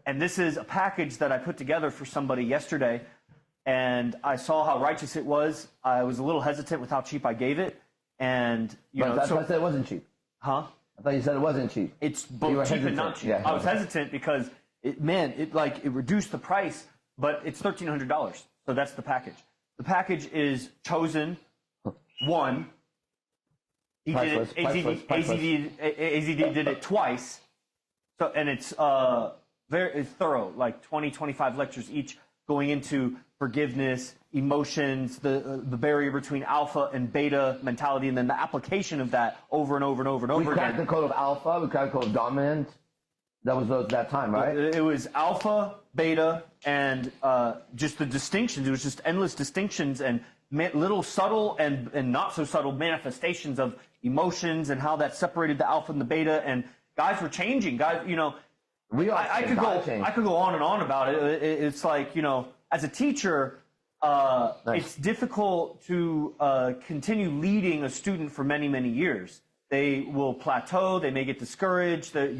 And this is a package that I put together for somebody yesterday, and I saw how righteous it was. I was a little hesitant with how cheap I gave it, and I said it wasn't cheap. Huh? I thought you said it wasn't cheap. It's both cheap and not cheap. Yeah. I was hesitant because it reduced the price, but it's $1,300. So that's the package. The package is Chosen 1. He did it. AZD did it twice. So, and it's very thorough, like 20, 25 lectures each, going into forgiveness, emotions, the barrier between alpha and beta mentality, and then the application of that over and over and over and over again. We cracked the code of alpha. We cracked the code of dominant. That was that time, right? It was alpha, beta, and just the distinctions. It was just endless distinctions and little subtle and not so subtle manifestations of emotions and how that separated the alpha and the beta. And guys were changing. Guys, I could go on and on about it. It's like, as a teacher, Nice. it's difficult to continue leading a student for many, many years. They will plateau. They may get discouraged. They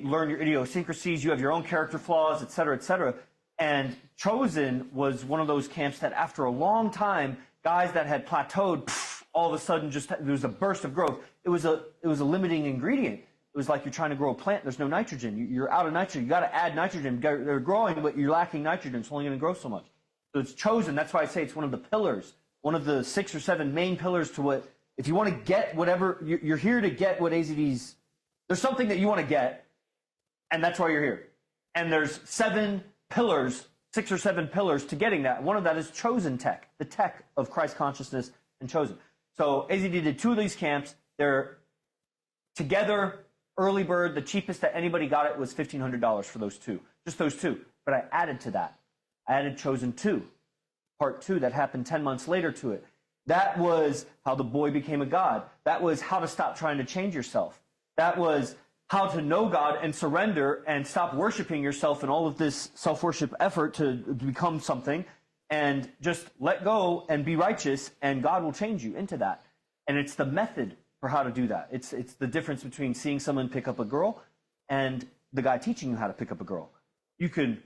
learn your idiosyncrasies. You have your own character flaws, et cetera, et cetera. And Chosen was one of those camps that after a long time, guys that had plateaued, all of a sudden there was a burst of growth. It was a limiting ingredient. It was like you're trying to grow a plant. There's no nitrogen. You're out of nitrogen. You got to add nitrogen. They're growing, but you're lacking nitrogen. It's only going to grow so much. So it's Chosen. That's why I say it's one of the pillars, one of the 6 or 7 main pillars to what. If you want to get whatever, you're here to get what AZD's. There's something that you want to get, and that's why you're here. And there's 7 pillars, 6 or 7 pillars to getting that. One of that is Chosen Tech, the tech of Christ consciousness and Chosen. So AZD did 2 of these camps. They're together. Early bird, the cheapest that anybody got it was $1,500 for those 2, just those 2. But I added to that. I added Chosen 2, part 2, that happened 10 months later to it. That was how the boy became a god. That was how to stop trying to change yourself. That was how to know God and surrender and stop worshiping yourself and all of this self-worship effort to become something and just let go and be righteous, and God will change you into that. And it's the method for how to do that. It's the difference between seeing someone pick up a girl and the guy teaching you how to pick up a girl. You can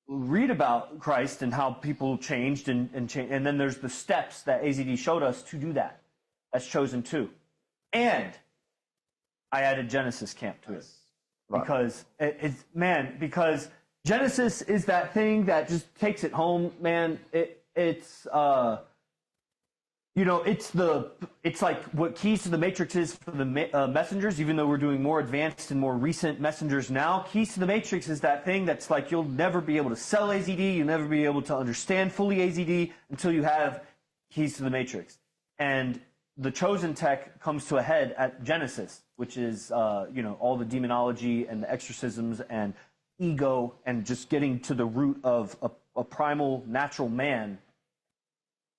read about Christ and how people changed and then there's the steps that AZD showed us to do that. That's Chosen 2. And I added Genesis camp to it. Because because Genesis is that thing that just takes it home, man. It's like what Keys to the Matrix is for the messengers, even though we're doing more advanced and more recent messengers now. Keys to the Matrix is that thing that's like you'll never be able to sell AZD, you'll never be able to understand fully AZD until you have Keys to the Matrix. And the Chosen Tech comes to a head at Genesis, which is, all the demonology and the exorcisms and ego and just getting to the root of a primal natural man.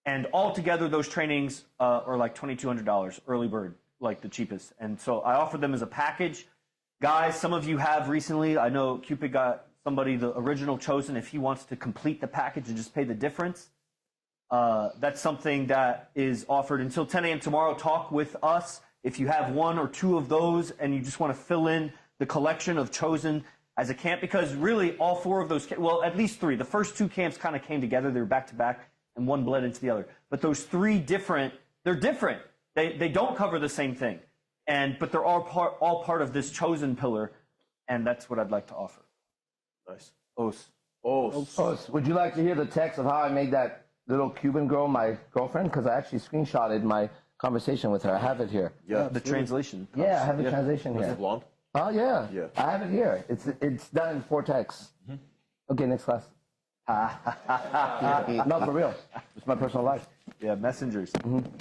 And altogether, those trainings are like $2,200, early bird, like the cheapest. And so I offer them as a package. Guys, some of you have recently. I know Cupid got somebody the original Chosen. If he wants to complete the package and just pay the difference, that's something that is offered until 10 a.m. tomorrow. Talk with us. If you have 1 or 2 of those and you just want to fill in the collection of Chosen as a camp, because really all 4 of those, well, at least 3. The first 2 camps kind of came together. They were back to back. And one bled into the other. But those 3 they're different. They don't cover the same thing. But they're all part of this Chosen pillar, and that's what I'd like to offer. Nice. Os. Would you like to hear the text of how I made that little Cuban girl my girlfriend? Because I actually screenshotted my conversation with her. I have it here. Yeah. The translation. Yeah, I have the translation here. Is it blonde? Oh, yeah. Yeah. I have it here. It's done in 4 texts. Mm-hmm. Okay, next class. No, for real. It's my personal life. Yeah, messengers. Mm-hmm.